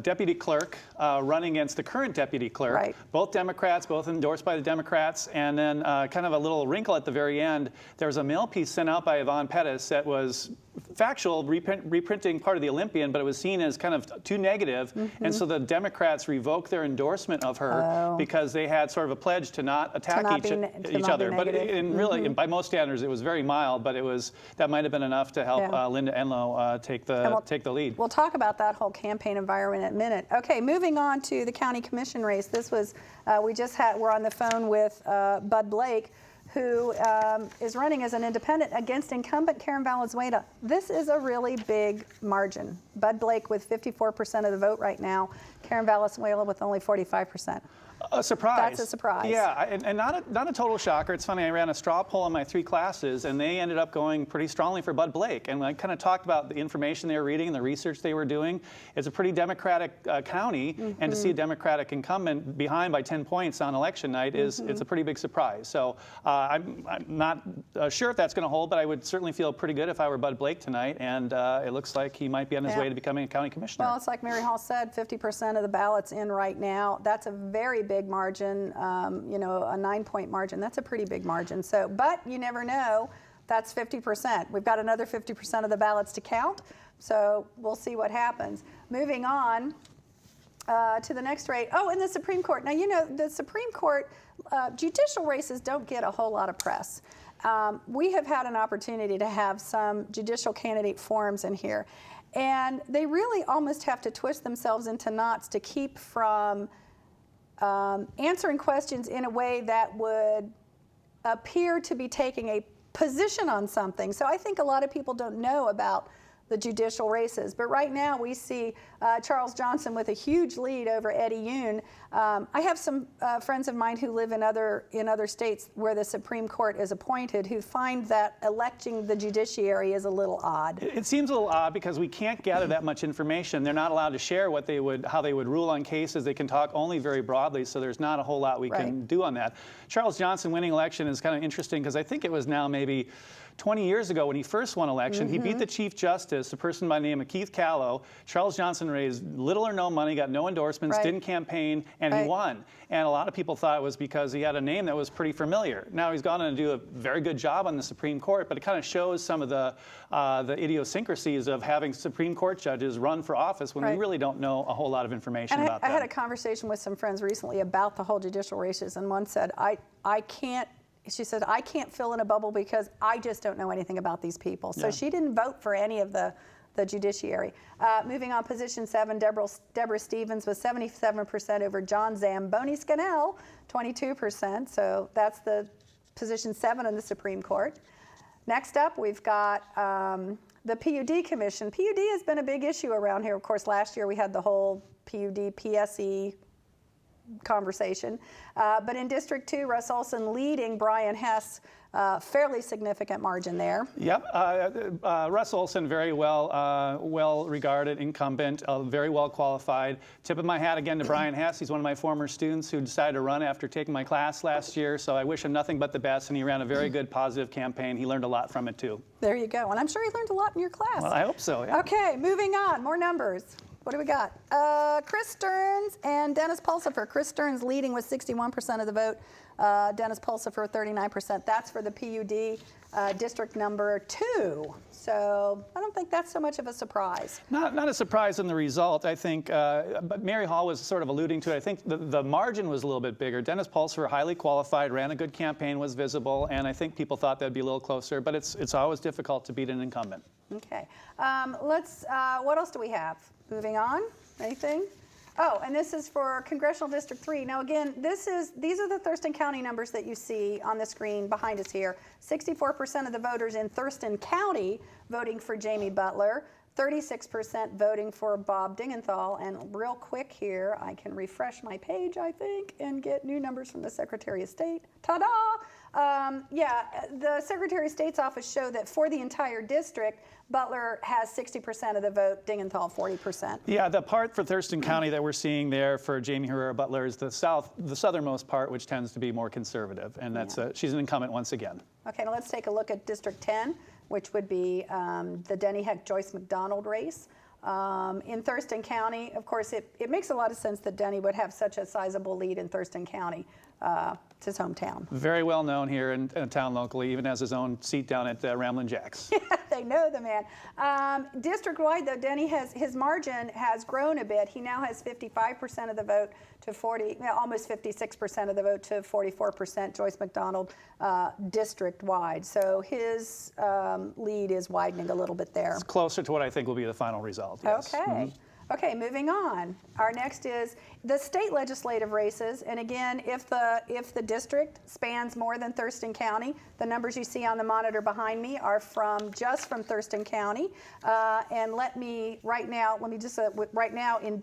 deputy clerk running against the current deputy clerk. Right. Both Democrats, both endorsed by the Democrats, and then kind of a little wrinkle at the very end. There was a mail piece sent out by Yvonne Pettis that was factual, reprinting part of the Olympian, but it was seen as kind of too negative, and so the Democrats revoked their endorsement of her because they had sort of a pledge to not attack each other. But really, by most standards, it was very mild, but that might have been enough to help Linda Enlow take the lead. We'll talk about that whole campaign environment in a minute. Okay, moving on to the county commission race. This was we're on the phone with Bud Blake, who is running as an independent against incumbent Karen Valenzuela. This is a really big margin. Bud Blake with 54% of the vote right now, Karen Valenzuela with only 45%. A surprise. That's a surprise. Yeah, and not a total shocker. It's funny, I ran a straw poll in my 3 classes, and they ended up going pretty strongly for Bud Blake. And I kind of talked about the information they were reading and the research they were doing. It's a pretty Democratic county, and to see a Democratic incumbent behind by 10 points on election night it's a pretty big surprise. So I'm not sure if that's going to hold, but I would certainly feel pretty good if I were Bud Blake tonight, and it looks like he might be on his way to becoming a county commissioner. Well, it's like Mary Hall said, 50% of the ballots in right now. That's a very big margin, a 9-point margin. That's a pretty big margin. So, but you never know. That's 50%. We've got another 50% of the ballots to count. So we'll see what happens. Moving on to the next race. Oh, in the Supreme Court. Now, the Supreme Court, judicial races don't get a whole lot of press. We have had an opportunity to have some judicial candidate forums in here, and they really almost have to twist themselves into knots to keep from answering questions in a way that would appear to be taking a position on something. So I think a lot of people don't know about the judicial races. But right now we see Charles Johnson with a huge lead over Eddie Yoon. I have some friends of mine who live in other states where the Supreme Court is appointed who find that electing the judiciary is a little odd. It seems a little odd because we can't gather that much information. They're not allowed to share how they would rule on cases. They can talk only very broadly, so there's not a whole lot we can do on that. Charles Johnson winning election is kind of interesting because I think it was now maybe 20 years ago when he first won election. He beat the Chief Justice, a person by the name of Keith Callow. Charles Johnson raised little or no money, got no endorsements, didn't campaign, and he won. And a lot of people thought it was because he had a name that was pretty familiar. Now he's gone on to do a very good job on the Supreme Court, but it kind of shows some of the idiosyncrasies of having Supreme Court judges run for office when we really don't know a whole lot of information about them. I had a conversation with some friends recently about the whole judicial races, and one said, she said, I can't fill in a bubble because I just don't know anything about these people. So she didn't vote for any of the judiciary. Moving on, position 7, Deborah Stevens with 77% over John Zamboni Scannell, 22%. So that's the position 7 in the Supreme Court. Next up, we've got the PUD Commission. PUD has been a big issue around here. Of course, last year we had the whole PUD, PSE conversation. But in District 2, Russ Olson leading Brian Hess, fairly significant margin there. Yep, Russ Olson, very well regarded incumbent, very well qualified. Tip of my hat again to Brian Hess. He's one of my former students who decided to run after taking my class last year, so I wish him nothing but the best, and he ran a very good, positive campaign. He learned a lot from it, too. There you go, and I'm sure he learned a lot in your class. Well, I hope so, yeah. Okay, moving on, more numbers. What do we got? Chris Stearns and Dennis Pulsifer. Chris Stearns leading with 61% of the vote. Dennis Pulsifer, 39%. That's for the PUD district number 2. So I don't think that's so much of a surprise. Not a surprise in the result, I think. But Mary Hall was sort of alluding to it. I think the margin was a little bit bigger. Dennis Pulsifer, highly qualified, ran a good campaign, was visible, and I think people thought that'd be a little closer. But it's always difficult to beat an incumbent. Okay. What else do we have? Moving on. Anything? Oh, and this is for Congressional District 3. Now again, these are the Thurston County numbers that you see on the screen behind us here. 64% of the voters in Thurston County voting for Jamie Butler, 36% voting for Bob Dingenthal, and real quick here, I can refresh my page, I think, and get new numbers from the Secretary of State. Ta-da! The Secretary of State's office showed that for the entire district, Butler has 60% of the vote, Dingenthal 40%. Yeah, the part for Thurston County that we're seeing there for Jamie Herrera Butler is the southernmost part, which tends to be more conservative, and that's she's an incumbent once again. Okay, now let's take a look at District 10, which would be the Denny Heck-Joyce McDonald race. In Thurston County, of course, it makes a lot of sense that Denny would have such a sizable lead in Thurston County. It's his hometown. Very well known here in town locally, even has his own seat down at Ramblin' Jack's. They know the man. District-wide, though, Denny his margin has grown a bit. He now has 55% of the vote to almost 56% of the vote to 44%, Joyce McDonald, district-wide. So his lead is widening a little bit there. It's closer to what I think will be the final result, yes. Okay. Mm-hmm. Okay, moving on. Our next is the state legislative races. And again, if the district spans more than Thurston County, the numbers you see on the monitor behind me are just from Thurston County. And right now in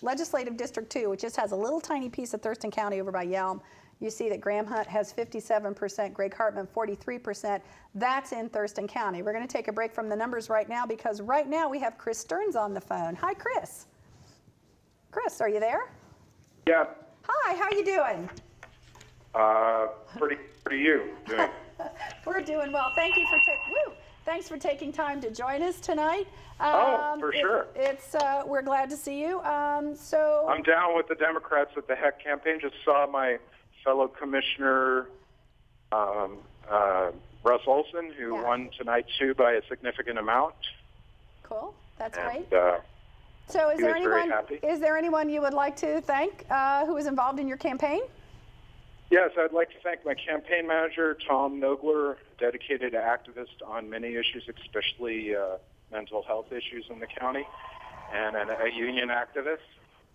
legislative district 2, which just has a little tiny piece of Thurston County over by Yelm, you see that Graham Hunt has 57%, Greg Hartman 43%. That's in Thurston County. We're going to take a break from the numbers right now because right now we have Chris Stearns on the phone. Hi, Chris. Chris, are you there? Yeah. Hi, how you doing? Pretty you doing? We're doing well. Thanks for taking time to join us tonight. For sure. We're glad to see you. I'm down with the Democrats at the Heck campaign. Just saw my fellow commissioner, Russ Olson, who won tonight too by a significant amount. Cool. That's great. So is there anyone you would like to thank who was involved in your campaign? Yes, I'd like to thank my campaign manager, Tom Nogler, dedicated activist on many issues, especially mental health issues in the county, and a union activist.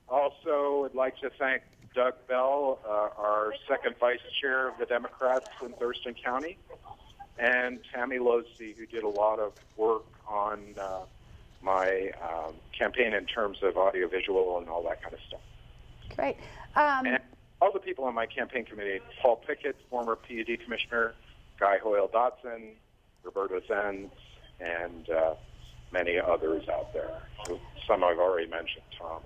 Also, I'd like to thank Doug Bell, our second vice chair of the Democrats in Thurston County, and Tammy Lacey, who did a lot of work on my campaign in terms of audiovisual and all that kind of stuff. Great. And all the people on my campaign committee, Paul Pickett, former PUD commissioner, Guy Hoyle-Dotson, Roberta Zenz, and many others out there. Some I've already mentioned, Tom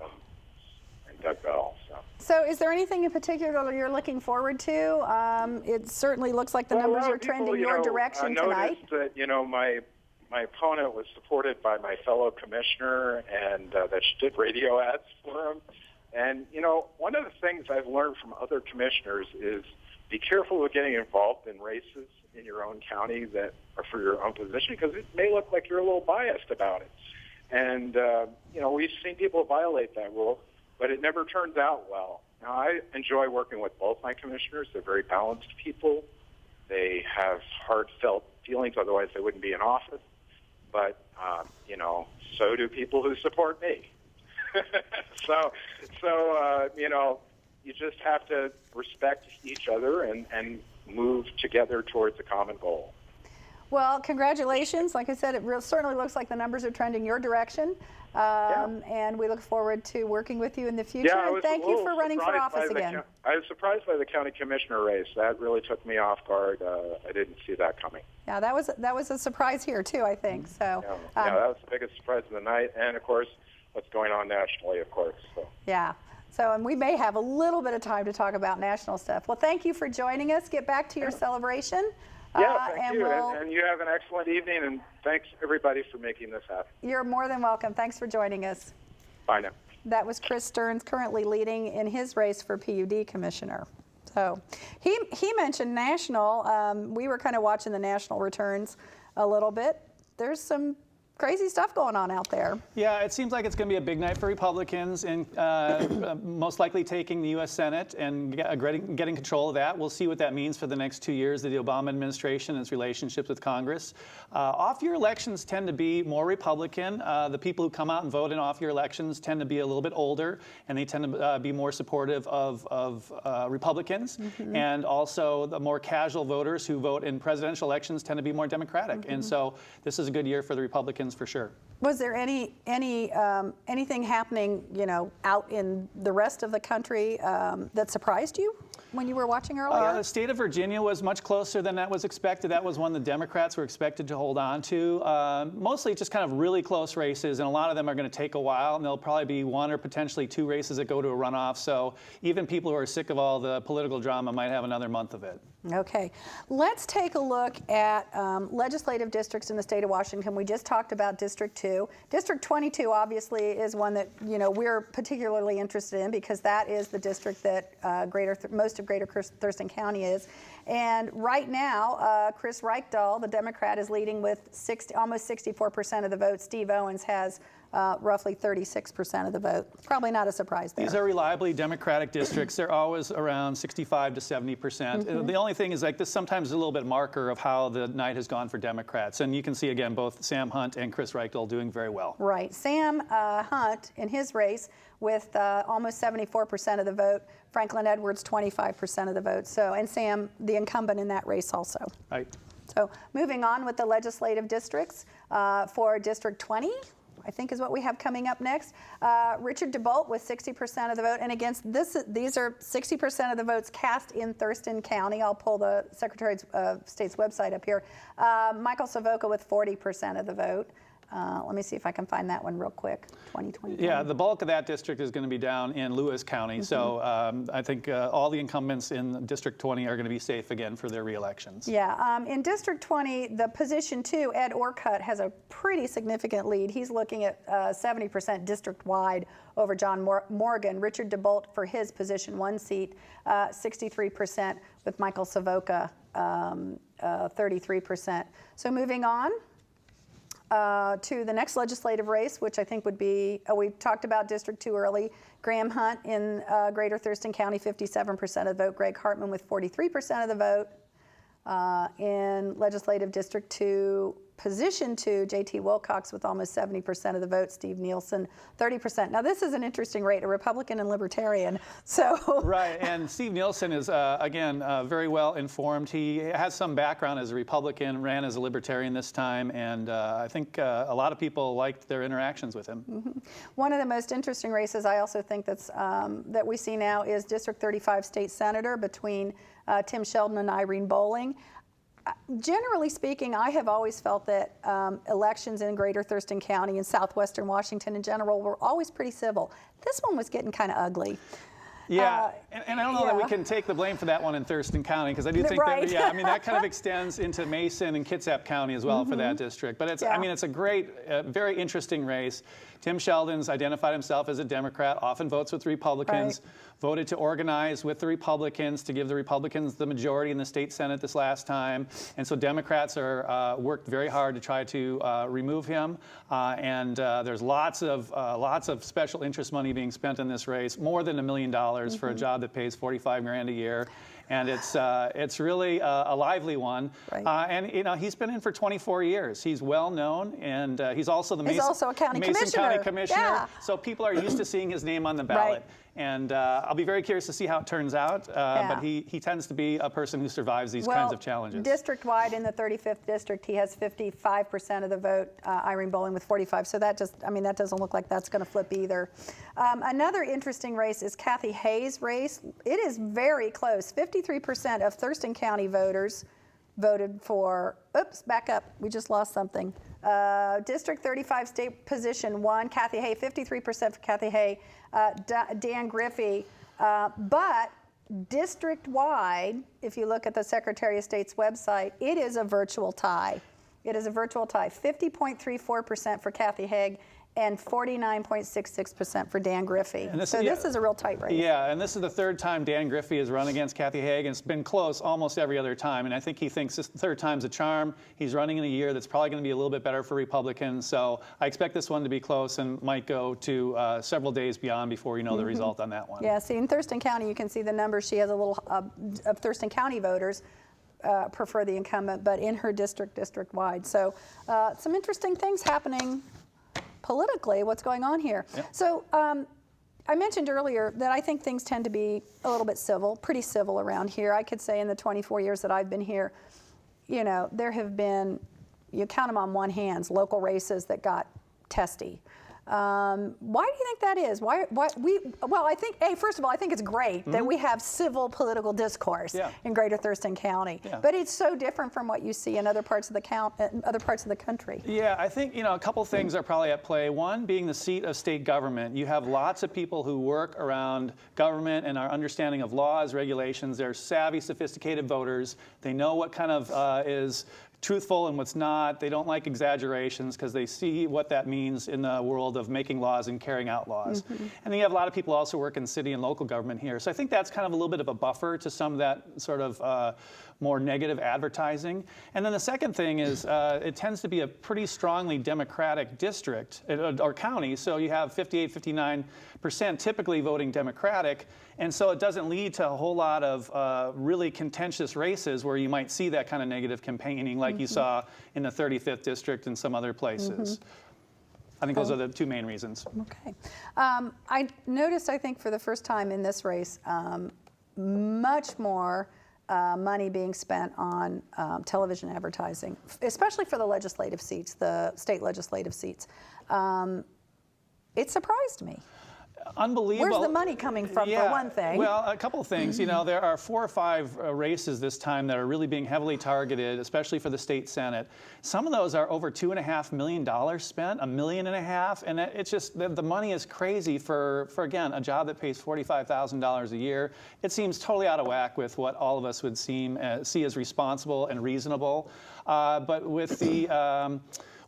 and Doug Bell. So is there anything in particular you're looking forward to? It certainly looks like the numbers are trending your direction tonight. I noticed that, my opponent was supported by my fellow commissioner and that she did radio ads for him. And, one of the things I've learned from other commissioners is be careful with getting involved in races in your own county that are for your own position, because it may look like you're a little biased about it. And, we've seen people violate that rule, but it never turns out well. Now, I enjoy working with both my commissioners. They're very balanced people. They have heartfelt feelings, otherwise they wouldn't be in office. But, so do people who support me. So, you just have to respect each other and move together towards a common goal. Well, congratulations. Like I said, it certainly looks like the numbers are trending your direction. And we look forward to working with you in the future. And thank you for running for office again. I was surprised by the county commissioner race. That really took me off guard. I didn't see that coming. Yeah, that was a surprise here too, I think. So that was the biggest surprise of the night. And of course, what's going on nationally, of course. So. Yeah. So, and we may have a little bit of time to talk about national stuff. Well, thank you for joining us. Get back to your celebration. Thank you. And you have an excellent evening, and thanks, everybody, for making this happen. You're more than welcome. Thanks for joining us. Bye now. That was Chris Stearns, currently leading in his race for PUD commissioner. So he mentioned national. We were kind of watching the national returns a little bit. There's some crazy stuff going on out there. Yeah, it seems like it's going to be a big night for Republicans, and most likely taking the U.S. Senate and getting control of that. We'll see what that means for the next 2 years of the Obama administration and its relationships with Congress. Off-year elections tend to be more Republican. The people who come out and vote in off-year elections tend to be a little bit older, and they tend to be more supportive of Republicans. And also the more casual voters who vote in presidential elections tend to be more Democratic. And so this is a good year for the Republicans for sure. Was there anything happening, out in the rest of the country that surprised you when you were watching earlier? The state of Virginia was much closer than that was expected. That was one the Democrats were expected to hold on to. Mostly just kind of really close races, and a lot of them are going to take a while, and there'll probably be one or potentially two races that go to a runoff. So even people who are sick of all the political drama might have another month of it. Okay, let's take a look at legislative districts in the state of Washington. We just talked about District 2. District 22 obviously is one that we're particularly interested in because that is the district that most of Greater Thurston County is. And right now, Chris Reichdahl, the Democrat, is leading with almost 64% of the vote. Steve Owens has roughly 36% of the vote. Probably not a surprise there. These are reliably Democratic districts. They're always around 65 to 70%. The only thing is this sometimes is a little bit marker of how the night has gone for Democrats. And you can see, again, both Sam Hunt and Chris Reichdahl doing very well. Right. Sam Hunt, in his race, with almost 74% of the vote. Franklin Edwards, 25% of the vote. So, and Sam, the incumbent in that race also. Right. So moving on with the legislative districts for District 20. I think is what we have coming up next. Richard DeBolt with 60% of the vote. And again, these are 60% of the votes cast in Thurston County. I'll pull the Secretary of State's website up here. Michael Savoca with 40% of the vote. Let me see if I can find that one real quick. 2020. Yeah, the bulk of that district is going to be down in Lewis County. So I think all the incumbents in District 20 are going to be safe again for their re-elections. Yeah, in District 20, the position 2, Ed Orcutt, has a pretty significant lead. He's looking at 70% district-wide over John Morgan. Richard DeBolt for his position 1 seat, 63%, with Michael Savoca 33%. So moving on to the next legislative race, which I think would be, we talked about District 2 early. Graham Hunt in Greater Thurston County, 57% of the vote. Greg Hartman with 43% of the vote. In Legislative District 2, Position 2, J.T. Wilcox with almost 70% of the vote. Steve Nielsen, 30%. Now, this is an interesting rate, a Republican and Libertarian. So right, and Steve Nielsen is, again, very well informed. He has some background as a Republican, ran as a Libertarian this time, and I think a lot of people liked their interactions with him. One of the most interesting races I also think that we see now is District 35 State Senator between Tim Sheldon and Irene Bowling. Generally speaking, I have always felt that elections in Greater Thurston County and southwestern Washington in general were always pretty civil. This one was getting kind of ugly. Yeah, and I don't know that we can take the blame for that one in Thurston County, because I do think that, yeah, I mean, that kind of extends into Mason and Kitsap County as well for that district. But it's, I mean, it's a great, very interesting race. Tim Sheldon's identified himself as a Democrat, often votes with Republicans, voted to organize with the Republicans to give the Republicans the majority in the state Senate this last time. And so Democrats are worked very hard to try to remove him. And there's lots of special interest money being spent in this race, more than $1 million for a job that pays $45,000 a year. And it's really a lively one. And you know, he's been in for 24 years. He's well known, and he's also the Mason County Commissioner. So people are used to seeing his name on the ballot. And I'll be very curious to see how it turns out. But he tends to be a person who survives these kinds of challenges. District-wide in the 35th district, he has 55% of the vote. Irene Bowling with 45. So that just, I mean, that doesn't look like that's going to flip either. Another interesting race is Kathy Hayes' race. It is very close. 53% of Thurston County voters voted for, oops, back up, we just lost something. District 35 State Position 1, Kathy Hay, 53% for Kathy Hay, Dan Griffey. But district-wide, if you look at the Secretary of State's website, it is a virtual tie. It is a virtual tie, 50.34% for Kathy Haig and 49.66% for Dan Griffey. So this is a real tight race. Yeah, and this is the third time Dan Griffey has run against Kathy Haig, and it's been close almost every other time. And I think he thinks this third time's a charm. He's running in a year that's probably going to be a little bit better for Republicans. So I expect this one to be close and might go to several days beyond before you know the result on that one. Yeah, see, in Thurston County, you can see the numbers. She has a little of Thurston County voters prefer the incumbent, but in her district-wide. So some interesting things happening politically, what's going on here. Yep. So I mentioned earlier that I think things tend to be a little bit civil, pretty civil around here. I could say in the 24 years that I've been here, you know, there have been, you count them on one hand, local races that got testy. Why do you think that is? Well, I think, first of all, I think it's great that we have civil political discourse in Greater Thurston County. Yeah. But it's so different from what you see in other parts of the country. Yeah, I think, you know, a couple things are probably at play. One, being the seat of state government. You have lots of people who work around government and our understanding of laws, regulations. They're savvy, sophisticated voters. They know what kind of is truthful and what's not. They don't like exaggerations because they see what that means in the world of making laws and carrying out laws. And then you have a lot of people also work in city and local government here. So I think that's kind of a little bit of a buffer to some of that sort of more negative advertising. And then the second thing is it tends to be a pretty strongly Democratic district or county. So you have 58, 59% typically voting Democratic. And so it doesn't lead to a whole lot of really contentious races where you might see that kind of negative campaigning like you saw in the 35th district and some other places. I think those are the two main reasons. Okay. I noticed, I think, for the first time in this race, much more money being spent on television advertising, especially for the legislative seats, the state legislative seats. It surprised me. Unbelievable. Where's the money coming from, for one thing? Well, a couple of things. You know, there are 4 or 5 races this time that are really being heavily targeted, especially for the state Senate. Some of those are over $2.5 million spent, $1.5 million, and it's just the money is crazy for again, a job that pays $45,000 a year. It seems totally out of whack with what all of us would see as responsible and reasonable. But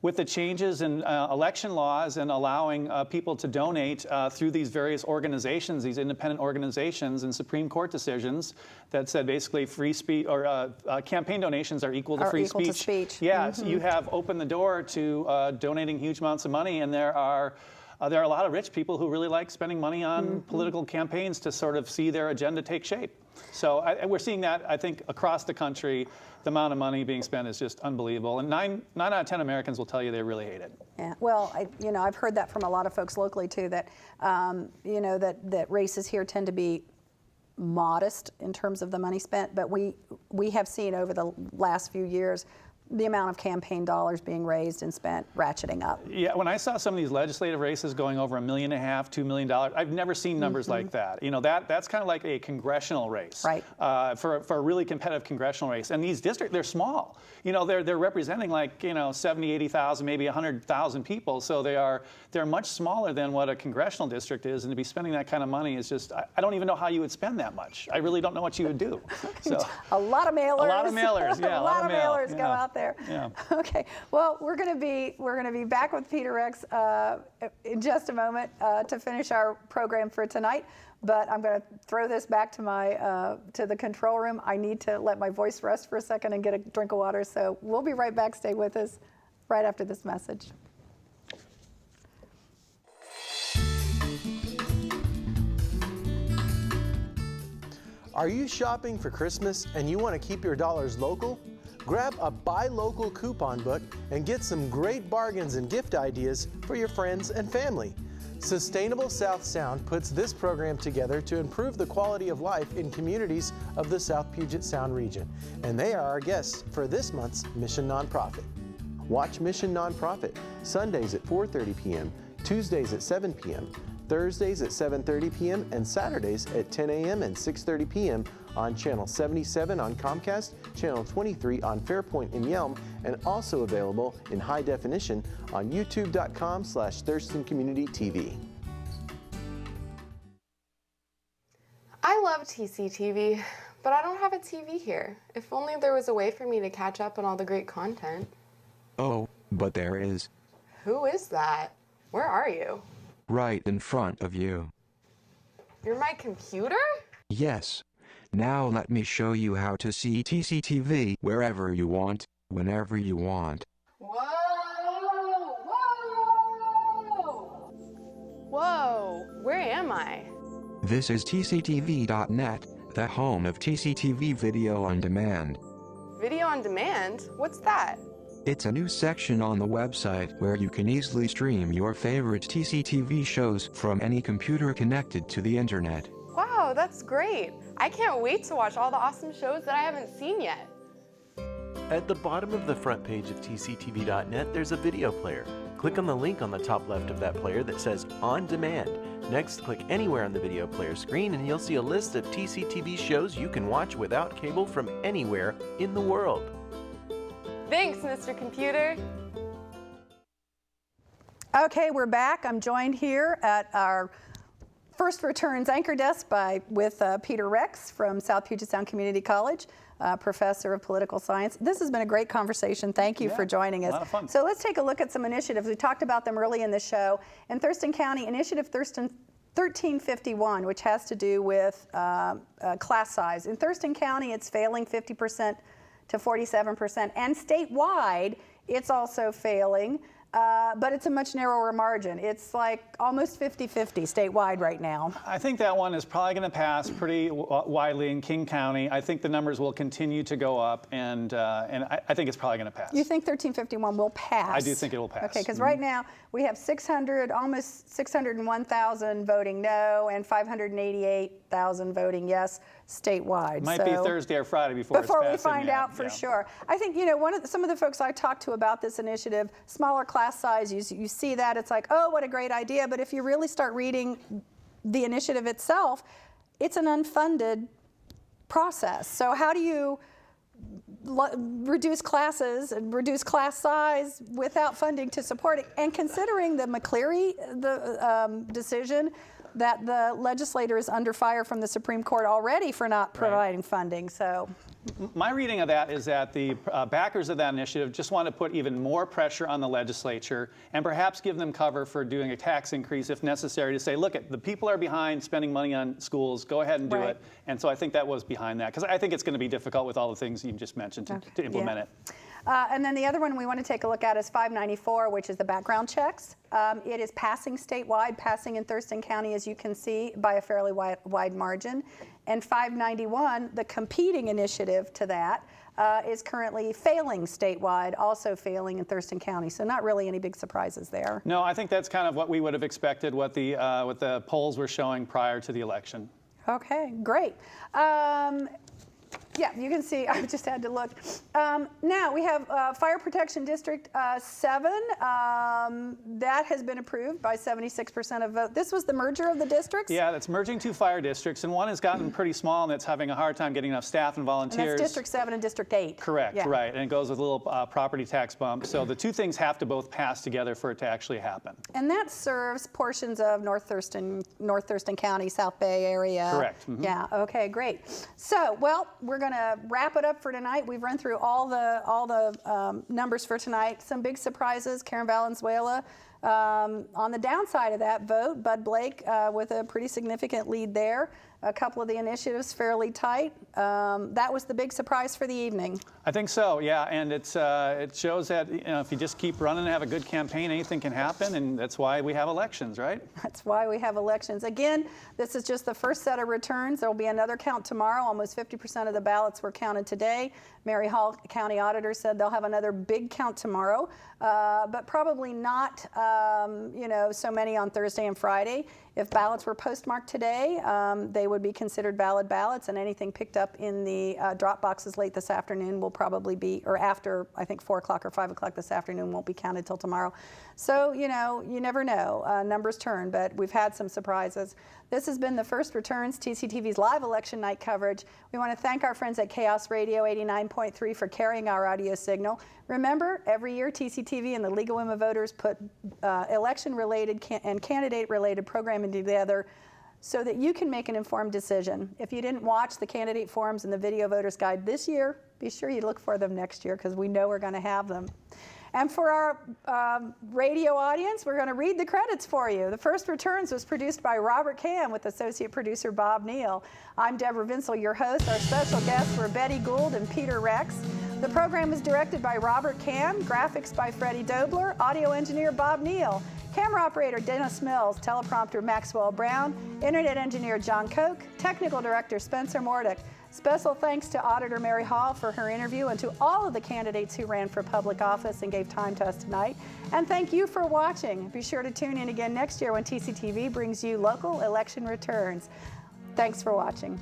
with the changes in election laws and allowing people to donate through these various organizations, these independent organizations, and Supreme Court decisions that said basically free speech or campaign donations are equal to free speech. To speech. Yeah, so you have opened the door to donating huge amounts of money, and there are a lot of rich people who really like spending money on political campaigns to sort of see their agenda take shape. So we're seeing that, I think, across the country. The amount of money being spent is just unbelievable. And 9 out of 10 Americans will tell you they really hate it. Yeah, well, I've heard that from a lot of folks locally, too, that, that races here tend to be modest in terms of the money spent. But we have seen over the last few years the amount of campaign dollars being raised and spent ratcheting up. Yeah, when I saw some of these legislative races going over $1.5 million, $2 million, I've never seen numbers like that. You know, that's kind of like a congressional race, right? For a really competitive congressional race. And these districts, they're small. You know, they're representing like 70, 80,000, maybe 100,000 people. So they're much smaller than what a congressional district is. And to be spending that kind of money is just, I don't even know how you would spend that much. I really don't know what you would do. So a lot of mailers. A lot of mailers. Yeah, a lot of mailers go out there. Yeah. Okay. Well, we're going to be back with Peter Rex in just a moment to finish our program for tonight. But I'm going to throw this back to to the control room. I need to let my voice rest for a second and get a drink of water. So we'll be right back. Stay with us right after this message. Are you shopping for Christmas and you want to keep your dollars local? Grab a Buy Local coupon book and get some great bargains and gift ideas for your friends and family. Sustainable South Sound puts this program together to improve the quality of life in communities of the South Puget Sound region. And they are our guests for this month's Mission Nonprofit. Watch Mission Nonprofit Sundays at 4:30 p.m., Tuesdays at 7 p.m., Thursdays at 7:30 p.m., and Saturdays at 10 a.m. and 6:30 p.m. on Channel 77 on Comcast, Channel 23 on Fairpoint in Yelm, and also available in high definition on youtube.com/Thurston Community TV. I love TCTV, but I don't have a TV here. If only there was a way for me to catch up on all the great content. Oh, but there is. Who is that? Where are you? Right in front of you. You're my computer? Yes. Now let me show you how to see TCTV wherever you want, whenever you want. Whoa! Whoa! Whoa! Where am I? This is tctv.net, the home of TCTV Video on Demand. Video on demand? What's that? It's a new section on the website where you can easily stream your favorite TCTV shows from any computer connected to the internet. Wow, that's great. I can't wait to watch all the awesome shows that I haven't seen yet. At the bottom of the front page of tctv.net, there's a video player. Click on the link on the top left of that player that says On Demand. Next, click anywhere on the video player screen and you'll see a list of TCTV shows you can watch without cable from anywhere in the world. Thanks, Mr. Computer. Okay, we're back. I'm joined here at our First Returns anchor desk with Peter Rex from South Puget Sound Community College, professor of political science. This has been a great conversation. Thank you for joining us. A lot of fun. So let's take a look at some initiatives. We talked about them early in the show. In Thurston County, Initiative Thurston 1351, which has to do with class size. In Thurston County, it's failing 50% to 47%, and statewide, it's also failing. But it's a much narrower margin. It's like almost 50-50 statewide right now. I think that one is probably going to pass pretty widely in King County. I think the numbers will continue to go up, and I think it's probably going to pass. You think 1351 will pass? I do think it will pass. Okay, because right now we have almost 601,000 voting no and 588,000 voting yes statewide. Might be Thursday or Friday before we find out for sure. I think, you know, some of the folks I talked to about this initiative, smaller class size, you see that, it's like, oh, what a great idea. But if you really start reading the initiative itself, it's an unfunded process. So how do you reduce classes and reduce class size without funding to support it? And considering the McCleary decision, that the legislator is under fire from the Supreme Court already for not providing funding. So my reading of that is that the backers of that initiative just want to put even more pressure on the legislature and perhaps give them cover for doing a tax increase if necessary to say, look, the people are behind spending money on schools, go ahead and do it. And so I think that was behind that, because I think it's going to be difficult with all the things you just mentioned to implement it. And then the other one we want to take a look at is 594, which is the background checks. It is passing statewide, passing in Thurston County, as you can see, by a fairly wide margin. And 591, the competing initiative to that, is currently failing statewide, also failing in Thurston County. So not really any big surprises there. No, I think that's kind of what we would have expected, what the polls were showing prior to the election. Okay, great. Yeah, you can see, I just had to look. Now we have Fire Protection District 7. That has been approved by 76% of vote. This was the merger of the districts? Yeah, that's merging two fire districts, and one has gotten pretty small and it's having a hard time getting enough staff and volunteers. And that's District 7 and District 8. Correct, right, and it goes with a little property tax bump. So the two things have to both pass together for it to actually happen. And that serves portions of North Thurston County, South Bay area. Correct. Yeah, okay, great. So, well, we're going to wrap it up for tonight. We've run through all the numbers for tonight. Some big surprises. Karen Valenzuela on the downside of that vote. Bud Blake with a pretty significant lead there. A couple of the initiatives fairly tight. That was the big surprise for the evening. I think so, yeah, and it shows that if you just keep running and have a good campaign, anything can happen, and that's why we have elections, right? That's why we have elections. Again, this is just the first set of returns. There will be another count tomorrow. Almost 50% of the ballots were counted today. Mary Hall County Auditor said they'll have another big count tomorrow, but probably not, so many on Thursday and Friday. If ballots were postmarked today, they would be considered valid ballots, and anything picked up in the drop boxes late this afternoon will probably be, or after, I think, 4 o'clock or 5 o'clock this afternoon, won't be counted till tomorrow. So, you never know. Numbers turn, but we've had some surprises. This has been the First Returns, TCTV's live election night coverage. We want to thank our friends at Chaos Radio 89.3 for carrying our audio signal. Remember, every year TCTV and the League of Women Voters put election-related and candidate-related programming together so that you can make an informed decision. If you didn't watch the candidate forums and the video voters guide this year, be sure you look for them next year, because we know we're going to have them. And for our radio audience, we're going to read the credits for you. The First Returns was produced by Robert Cam with associate producer Bob Neal. I'm Deborah Vinsel, your host. Our special guests were Betty Gould and Peter Rex. The program was directed by Robert Cam, graphics by Freddie Dobler, audio engineer Bob Neal, camera operator Dennis Mills, teleprompter Maxwell Brown, internet engineer John Koch, technical director Spencer Mordick. Special thanks to Auditor Mary Hall for her interview and to all of the candidates who ran for public office and gave time to us tonight. And thank you for watching. Be sure to tune in again next year when TCTV brings you local election returns. Thanks for watching.